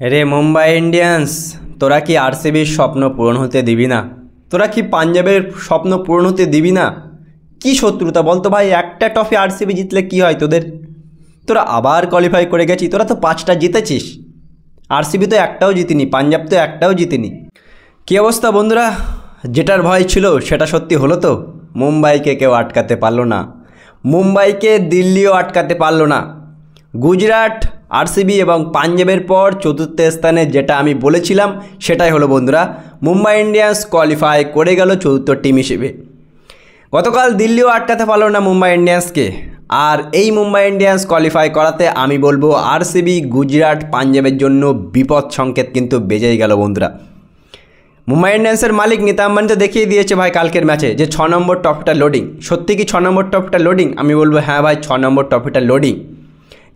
রে মুম্বাই ইন্ডিয়ান্স, তোরা কি আরসিবির স্বপ্ন পূরণ হতে দিবি না? তোরা কি পাঞ্জাবের স্বপ্ন পূরণ হতে দিবি না? কি শত্রুতা বলতো ভাই? একটা ট্রফি আরসিবি জিতলে কি হয় তোদের? তোরা আবার কোয়ালিফাই করে গেছিস, তোরা তো 5টা জিতেছিস। আরসিবি তো একটাও জিতিনি, পাঞ্জাব তো একটাও জিতিনি। কী অবস্থা বন্ধুরা? যেটার ভয় ছিল সেটা সত্যি হলো তো। মুম্বাইকে কেউ আটকাতে পারলো না, মুম্বাইকে দিল্লিও আটকাতে পারলো না। গুজরাট, আরসিবি এবং পাঞ্জাবের পর চতুর্থ স্থানে যেটা আমি বলেছিলাম সেটাই হলো বন্ধুরা। মুম্বাই ইন্ডিয়ান্স কোয়ালিফাই করে গেল চতুর্থ টিম হিসেবে। গতকাল দিল্লিও আটকাতে পারলো না মুম্বাই ইন্ডিয়ান্সকে। আর এই মুম্বাই ইন্ডিয়ান্স কোয়ালিফাই করাতে আমি বলবো আরসিবি, গুজরাট, পাঞ্জাবের জন্য বিপদ সংকেত কিন্তু বেজেই গেল বন্ধুরা। মুম্বাই ইন্ডিয়ান্সের মালিক নীতা আম্বানি তো দেখিয়ে দিয়েছে ভাই কালকের ম্যাচে যে 6 নম্বর ট্রফিটা লোডিং। সত্যি কি 6 নম্বর ট্রফিটা লোডিং? আমি বলবো হ্যাঁ ভাই, 6 নম্বর ট্রফিটা লোডিং।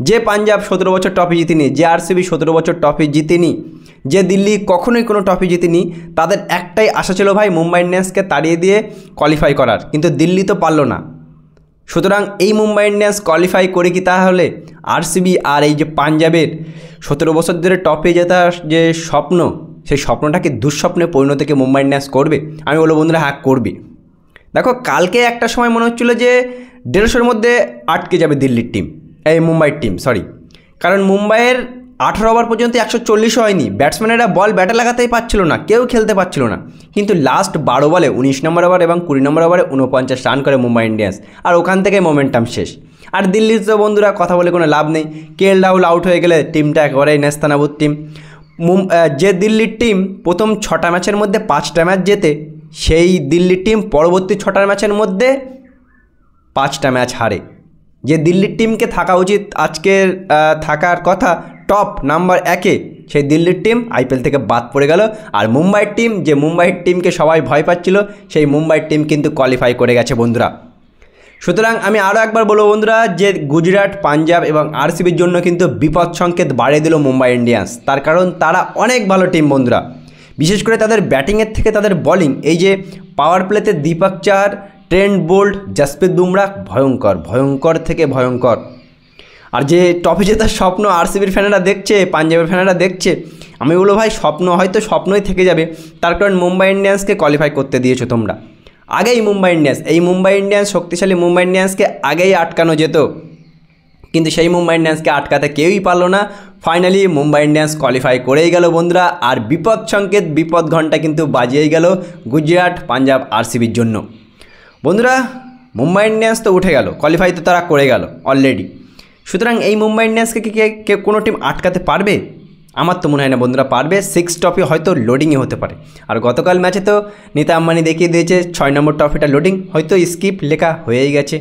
যে পাঞ্জাব 17 বছর ট্রফি জিতেনি, যে আরসিবি 17 বছর ট্রফি জিতেনি, যে দিল্লি কখনোই কোনো ট্রফি জিতেনি, তাদের একটাই আশা ছিল ভাই মুম্বাই ইন্ডিয়ান্সকে তাড়িয়ে দিয়ে কোয়ালিফাই করার, কিন্তু দিল্লি তো পারলো না। সুতরাং এই মুম্বাই ইন্ডিয়ান্স কোয়ালিফাই করে কি তাহলে আরসিবি আর এই যে পাঞ্জাবের 17 বছর ধরে টপে জেতার যে স্বপ্ন, সেই স্বপ্নটাকে দুঃস্বপ্নে পরিণত কি মুম্বাই ইন্ডিয়ান্স করবে? আমি বলবো বন্ধুরা হ্যাঁ করবে। দেখো কালকে একটা সময় মনে হচ্ছিলো যে 150-এর মধ্যে আটকে যাবে দিল্লির টিম, এই মুম্বাইয়ের টিম সরি। কারণ মুম্বাইয়ের 18 ওভার পর্যন্ত 140 হয়নি, ব্যাটসম্যানেরা বল ব্যাটে লাগাতেই পারছিল না, কেউ খেলতে পারছিল না। কিন্তু লাস্ট 12 বলে 19 নম্বর ওভার এবং 20 নম্বর ওভারে 49 রান করে মুম্বাই ইন্ডিয়ান্স, আর ওখান থেকে মোমেন্টাম শেষ। আর দিল্লির তো বন্ধুরা কথা বলে কোনো লাভ নেই, কেএল রাহুল আউট হয়ে গেলে টিমটা একেবারেই নেস্তানাবুদ টিম। যে দিল্লির টিম প্রথম 6টা ম্যাচের মধ্যে 5টা ম্যাচ জেতে, সেই দিল্লির টিম পরবর্তী 6টা ম্যাচের মধ্যে 5টা ম্যাচ হারে। যে দিল্লির টিমকে থাকা উচিত আজকের থাকার কথা টপ নাম্বার 1-এ, সেই দিল্লির টিম আইপিএল থেকে বাদ পড়ে গেল। আর মুম্বাইয়ের টিম, যে মুম্বাইয়ের টিমকে সবাই ভয় পাচ্ছিল, সেই মুম্বাইয়ের টিম কিন্তু কোয়ালিফাই করে গেছে বন্ধুরা। সুতরাং আমি আরও একবার বলবো বন্ধুরা যে গুজরাট, পাঞ্জাব এবং আরসিবির জন্য কিন্তু বিপদ সংকেত বাড়িয়ে দিল মুম্বাই ইন্ডিয়ান্স। তার কারণ তারা অনেক ভালো টিম বন্ধুরা, বিশেষ করে তাদের ব্যাটিংয়ের থেকে তাদের বলিং, এই যে পাওয়ার প্লেতে দীপক চাহার, ট্রেন্ট বোল্ট, জসপ্রীত বুমরাহ ভয়ঙ্কর, ভয়ঙ্কর থেকে ভয়ঙ্কর। আর যে ট্রফি জেতার স্বপ্ন আরসিবির ফ্যানেরা দেখছে, পাঞ্জাবের ফ্যানেরা দেখছে, আমি বলবো ভাই স্বপ্ন হয়তো স্বপ্নই থেকে যাবে। তার কারণ মুম্বাই ইন্ডিয়ান্সকে কোয়ালিফাই করতে দিয়েছো তোমরা। আগেই মুম্বাই ইন্ডিয়ান্স, এই মুম্বাই ইন্ডিয়ান্স শক্তিশালী মুম্বাই ইন্ডিয়ান্সকে আগেই আটকানো যেত, কিন্তু সেই মুম্বাই ইন্ডিয়ান্সকে আটকাতে কেউই পারলো না। ফাইনালি মুম্বাই ইন্ডিয়ান্স কোয়ালিফাই করেই গেল বন্ধুরা। আর বিপদ সংকেত, বিপদ ঘন্টা কিন্তু বাজিয়েই গেল গুজরাট, পাঞ্জাব, আরসিবির জন্য বন্ধুরা। মুম্বাই ইন্ডিয়ান্স তো উঠে গেল, কোয়ালিফাই তো তারা করে গেল অলরেডি। সুতরাং এই মুম্বাই ইন্ডিয়ান্সকে কি কেউ কোনো টিম আটকাতে পারবে? আমার তো মনে হয় না বন্ধুরা পারবে। 6 ট্রফি হয়তো লোডিংয়ে হতে পারে। আর গতকাল ম্যাচে তো নীতা আম্বানি দেখিয়ে দিয়েছে 6 নম্বর ট্রফিটা লোডিং, হয়তো স্কিপ লেখা হয়েই গেছে।